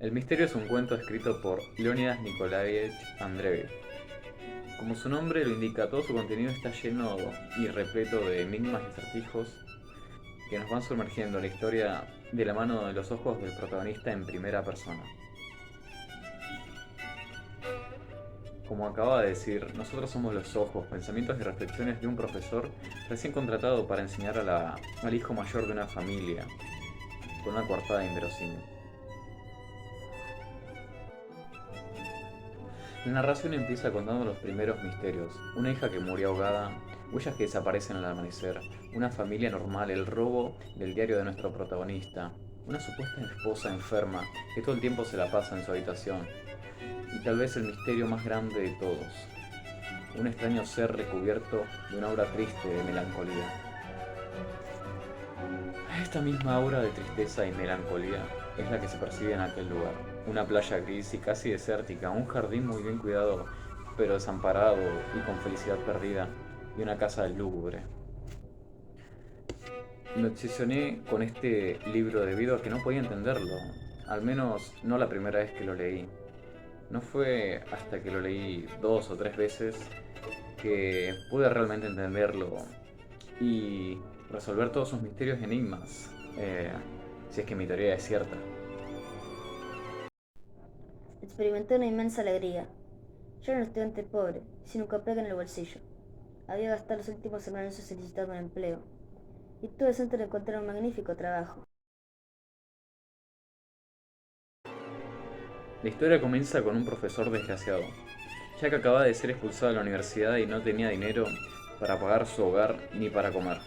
El misterio es un cuento escrito por Leonidas Nikolaevich Andreevich. Como su nombre lo indica, todo su contenido está lleno y repleto de enigmas y acertijos que nos van sumergiendo en la historia de la mano de los ojos del protagonista en primera persona. Como acaba de decir, nosotros somos los ojos, pensamientos y reflexiones de un profesor recién contratado para enseñar al hijo mayor de una familia, con una coartada inverosímil. La narración empieza contando los primeros misterios: una hija que murió ahogada, huellas que desaparecen al amanecer, una familia normal, el robo del diario de nuestro protagonista, una supuesta esposa enferma que todo el tiempo se la pasa en su habitación, y tal vez el misterio más grande de todos, un extraño ser recubierto de una aura triste de melancolía. Esta misma aura de tristeza y melancolía es la que se percibe en aquel lugar. Una playa gris y casi desértica, un jardín muy bien cuidado, pero desamparado y con felicidad perdida, y una casa lúgubre. Me obsesioné con este libro debido a que no podía entenderlo, al menos no la primera vez que lo leí. No fue hasta que lo leí 2 o 3 veces que pude realmente entenderlo y resolver todos sus misterios y enigmas, si es que mi teoría es cierta. Experimenté una inmensa alegría. Yo era un estudiante pobre, sin un copec en el bolsillo. Había gastado los últimos semanas solicitando un empleo, y tuve suerte de encontrar un magnífico trabajo. La historia comienza con un profesor desgraciado, ya que acaba de ser expulsado de la universidad y no tenía dinero para pagar su hogar ni para comer.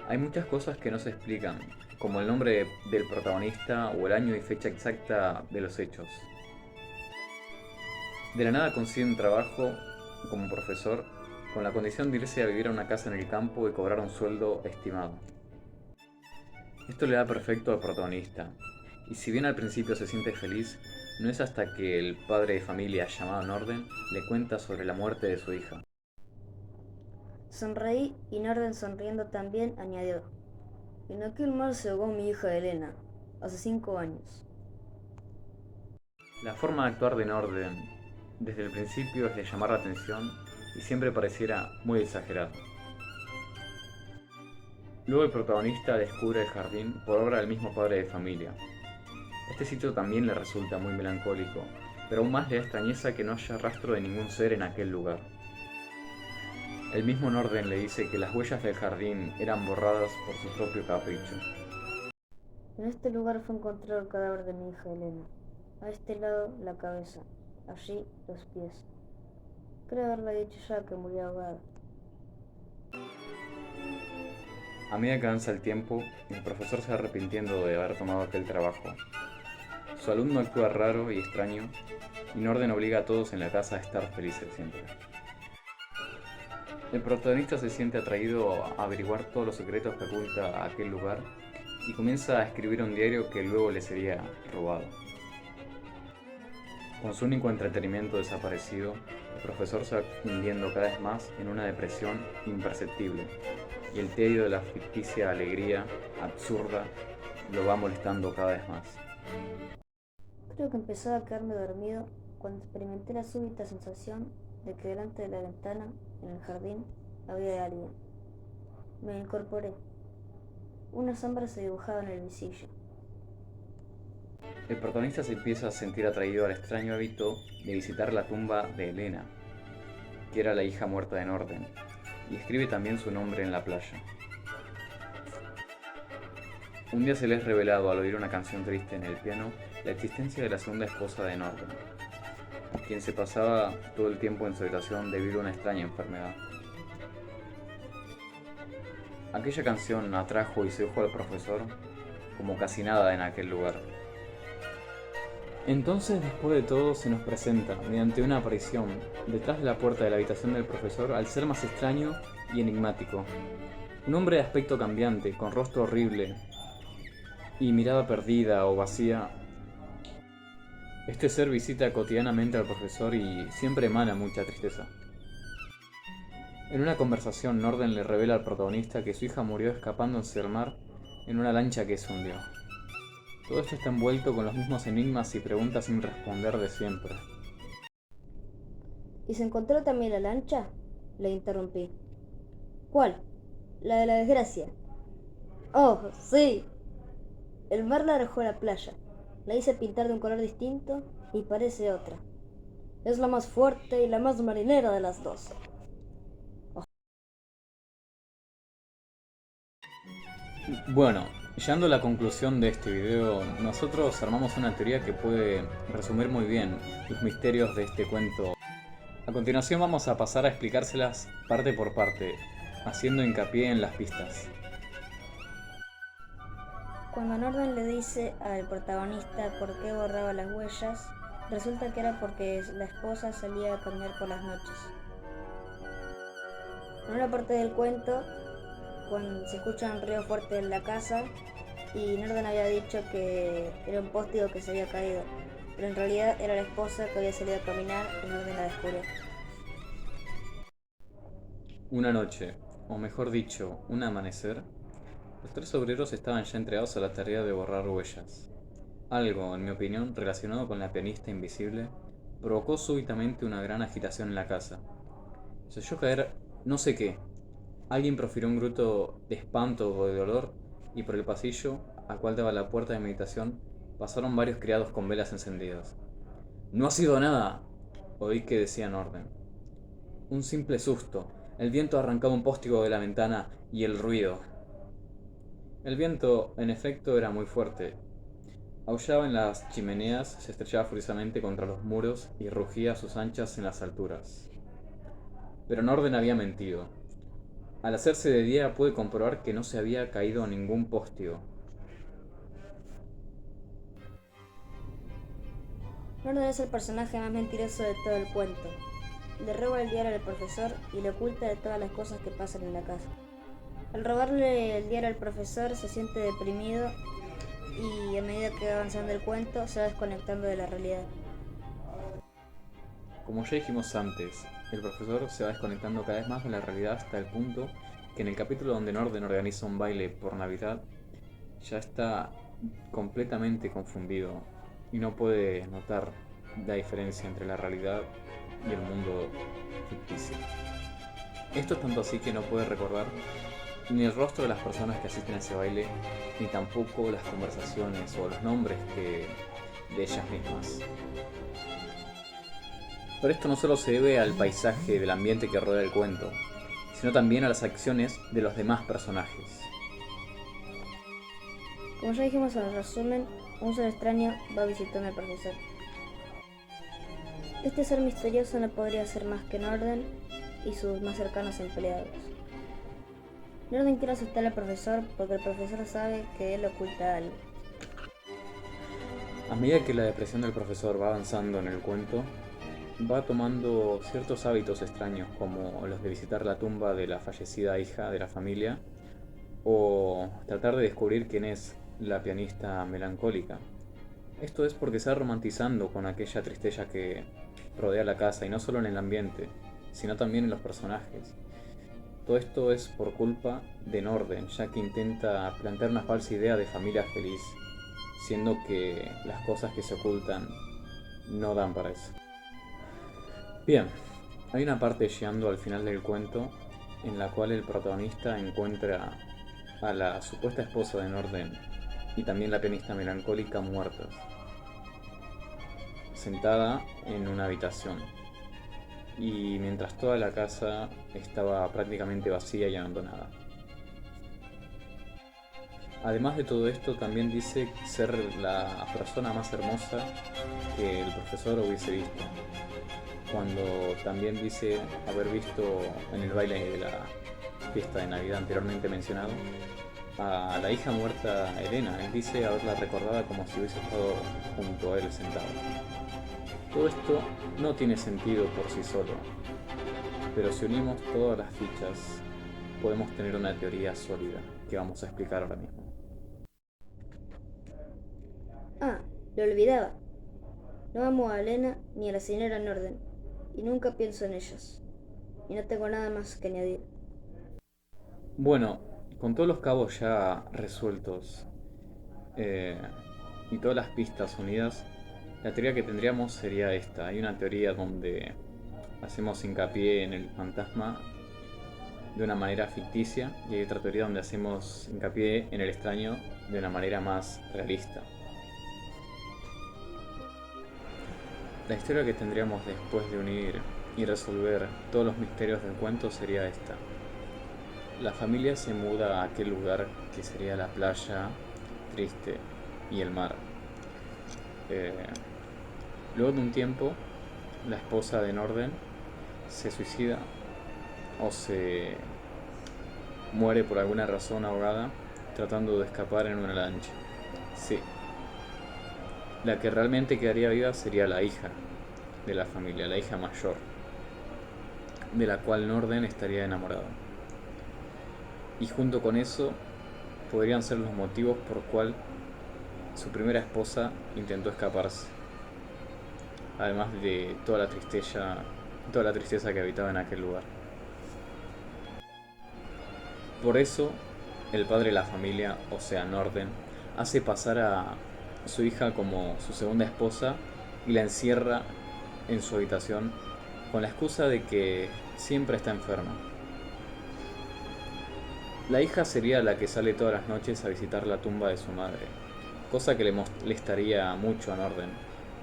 Hay muchas cosas que no se explican, como el nombre del protagonista o el año y fecha exacta de los hechos. De la nada consigue un trabajo como profesor con la condición de irse a vivir a una casa en el campo y cobrar un sueldo estimado. Esto le da perfecto al protagonista, y si bien al principio se siente feliz, no es hasta que el padre de familia llamado Norden le cuenta sobre la muerte de su hija. Sonreí y Norden sonriendo también añadió: en aquel mar se ahogó mi hija Elena, hace 5 años. La forma de actuar de Norden desde el principio es de llamar la atención y siempre pareciera muy exagerado. Luego el protagonista descubre el jardín por obra del mismo padre de familia. Este sitio también le resulta muy melancólico, pero aún más le da extrañeza que no haya rastro de ningún ser en aquel lugar. El mismo Norden le dice que las huellas del jardín eran borradas por su propio capricho. En este lugar fue encontrado el cadáver de mi hija Elena. A este lado, la cabeza. Allí, los pies. Creo haberle dicho ya que murió ahogada. A medida que avanza el tiempo, el profesor se va arrepintiendo de haber tomado aquel trabajo. Su alumno actúa raro y extraño, y Norden obliga a todos en la casa a estar felices siempre. El protagonista se siente atraído a averiguar todos los secretos que oculta aquel lugar y comienza a escribir un diario que luego le sería robado. Con su único entretenimiento desaparecido, el profesor se va hundiendo cada vez más en una depresión imperceptible, y el tedio de la ficticia alegría absurda lo va molestando cada vez más. Creo que empezaba a quedarme dormido cuando experimenté la súbita sensación de que delante de la ventana, en el jardín, había alguien. Me incorporé. Una sombra se dibujaba en el visillo. El protagonista se empieza a sentir atraído al extraño hábito de visitar la tumba de Elena, que era la hija muerta de Norden, y escribe también su nombre en la playa. Un día se le es revelado al oír una canción triste en el piano la existencia de la segunda esposa de Norden, quien se pasaba todo el tiempo en su habitación debido a una extraña enfermedad. Aquella canción atrajo y sedujo al profesor como casi nada en aquel lugar. Entonces, después de todo, se nos presenta, mediante una aparición, detrás de la puerta de la habitación del profesor, al ser más extraño y enigmático. Un hombre de aspecto cambiante, con rostro horrible y mirada perdida o vacía. Este ser visita cotidianamente al profesor y siempre emana mucha tristeza. En una conversación, Norden le revela al protagonista que su hija murió escapándose del mar en una lancha que se hundió. Todo esto está envuelto con los mismos enigmas y preguntas sin responder de siempre. ¿Y se encontró también la lancha? Le interrumpí. ¿Cuál? La de la desgracia. Oh, sí. El mar la arrojó a la playa. La hice pintar de un color distinto y parece otra. Es la más fuerte y la más marinera de las dos. Bueno, llegando a la conclusión de este video, nosotros armamos una teoría que puede resumir muy bien los misterios de este cuento. A continuación vamos a pasar a explicárselas parte por parte, haciendo hincapié en las pistas. Cuando Norden le dice al protagonista por qué borraba las huellas, resulta que era porque la esposa salía a caminar por las noches. En una parte del cuento, cuando se escucha un ruido fuerte en la casa y Norden había dicho que era un postigo que se había caído, pero en realidad era la esposa que había salido a caminar y Norden la descubrió. Una noche, o mejor dicho, un amanecer, los tres obreros estaban ya entregados a la tarea de borrar huellas. Algo, en mi opinión, relacionado con la pianista invisible, provocó súbitamente una gran agitación en la casa. Se oyó caer no sé qué. Alguien profirió un grito de espanto o de dolor y por el pasillo, al cual daba la puerta de mi habitación, pasaron varios criados con velas encendidas. «¡No ha sido nada!», oí que decían orden. Un simple susto. El viento arrancaba un postigo de la ventana y el ruido. El viento, en efecto, era muy fuerte. Aullaba en las chimeneas, se estrellaba furiosamente contra los muros y rugía a sus anchas en las alturas. Pero Norden había mentido. Al hacerse de día pude comprobar que no se había caído ningún postigo. Norden es el personaje más mentiroso de todo el cuento. Le roba el diario al profesor y le oculta de todas las cosas que pasan en la casa. Al robarle el diario al profesor se siente deprimido y a medida que va avanzando el cuento se va desconectando de la realidad. Como ya dijimos antes, el profesor se va desconectando cada vez más de la realidad hasta el punto que en el capítulo donde Norden organiza un baile por Navidad, ya está completamente confundido y no puede notar la diferencia entre la realidad y el mundo ficticio. Esto es tanto así que no puede recordar ni el rostro de las personas que asisten a ese baile, ni tampoco las conversaciones o los nombres de ellas mismas. Pero esto no solo se debe al paisaje del ambiente que rodea el cuento, sino también a las acciones de los demás personajes. Como ya dijimos en el resumen, un ser extraño va visitando al profesor. Este ser misterioso no podría ser más que Norden y sus más cercanos empleados. Norden quiere asustar al profesor porque el profesor sabe que él oculta algo. A medida que la depresión del profesor va avanzando en el cuento, va tomando ciertos hábitos extraños como los de visitar la tumba de la fallecida hija de la familia o tratar de descubrir quién es la pianista melancólica. Esto es porque se va romantizando con aquella tristeza que rodea la casa y no solo en el ambiente, sino también en los personajes. Todo esto es por culpa de Norden, ya que intenta plantear una falsa idea de familia feliz, siendo que las cosas que se ocultan no dan para eso. Bien, hay una parte llegando al final del cuento en la cual el protagonista encuentra a la supuesta esposa de Norden y también la pianista melancólica muertas, sentada en una habitación, y mientras toda la casa estaba prácticamente vacía y abandonada. Además de todo esto, también dice ser la persona más hermosa que el profesor hubiese visto, cuando también dice haber visto en el baile de la fiesta de Navidad anteriormente mencionado a la hija muerta Elena. Él dice haberla recordada como si hubiese estado junto a él sentado. Todo esto no tiene sentido por sí solo, pero si unimos todas las fichas podemos tener una teoría sólida que vamos a explicar ahora mismo. Ah, lo olvidaba. No amo a Elena ni a la señora Norden y nunca pienso en ellos. Y no tengo nada más que añadir. Bueno, con todos los cabos ya resueltos, y todas las pistas unidas, la teoría que tendríamos sería esta. Hay una teoría donde hacemos hincapié en el fantasma de una manera ficticia y hay otra teoría donde hacemos hincapié en el extraño de una manera más realista. La historia que tendríamos después de unir y resolver todos los misterios del cuento sería esta. La familia se muda a aquel lugar que sería la playa triste y el mar. Luego de un tiempo, la esposa de Norden se suicida o se muere por alguna razón ahogada tratando de escapar en una lancha. Sí, la que realmente quedaría viva sería la hija de la familia, la hija mayor, de la cual Norden estaría enamorado. Y junto con eso podrían ser los motivos por cual su primera esposa intentó escaparse, además de toda la tristeza que habitaba en aquel lugar. Por eso, el padre de la familia, o sea Norden, hace pasar a su hija como su segunda esposa y la encierra en su habitación con la excusa de que siempre está enferma. La hija sería la que sale todas las noches a visitar la tumba de su madre, cosa que le molestaría mucho a Norden.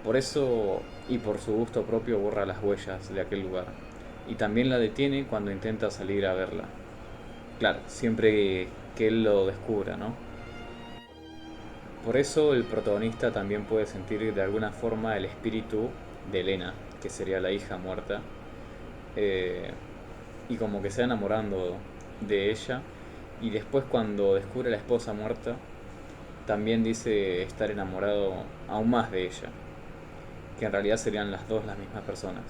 Por eso, y por su gusto propio, borra las huellas de aquel lugar, y también la detiene cuando intenta salir a verla. Claro, siempre que él lo descubra, ¿no? Por eso el protagonista también puede sentir de alguna forma el espíritu de Elena, que sería la hija muerta, y como que se va enamorando de ella, y después cuando descubre a la esposa muerta, también dice estar enamorado aún más de ella, que en realidad serían las dos las mismas personas.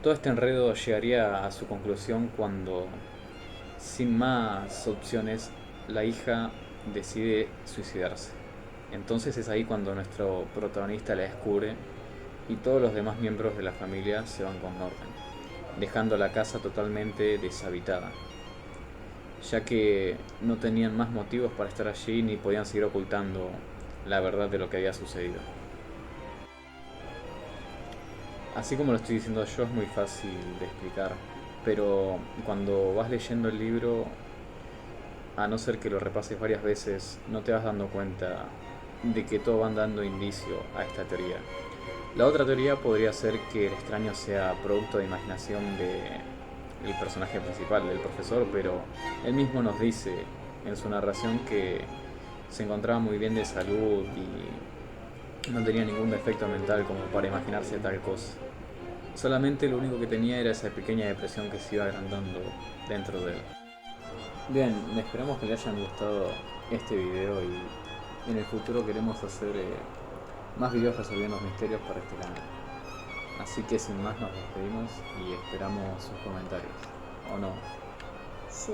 Todo este enredo llegaría a su conclusión cuando, sin más opciones, la hija decide suicidarse. Entonces es ahí cuando nuestro protagonista la descubre y todos los demás miembros de la familia se van con Norden, dejando la casa totalmente deshabitada, ya que no tenían más motivos para estar allí ni podían seguir ocultando la verdad de lo que había sucedido. Así como lo estoy diciendo yo, es muy fácil de explicar, pero cuando vas leyendo el libro, a no ser que lo repases varias veces, no te vas dando cuenta de que todo van dando indicio a esta teoría. La otra teoría podría ser que el extraño sea producto de imaginación del personaje principal, del profesor, pero él mismo nos dice en su narración que se encontraba muy bien de salud y no tenía ningún defecto mental como para imaginarse tal cosa. Solamente lo único que tenía era esa pequeña depresión que se iba agrandando dentro de él. Bien, esperamos que les hayan gustado este video y en el futuro queremos hacer más videos resolviendo misterios para este canal. Así que sin más nos despedimos y esperamos sus comentarios, ¿o no? Sí.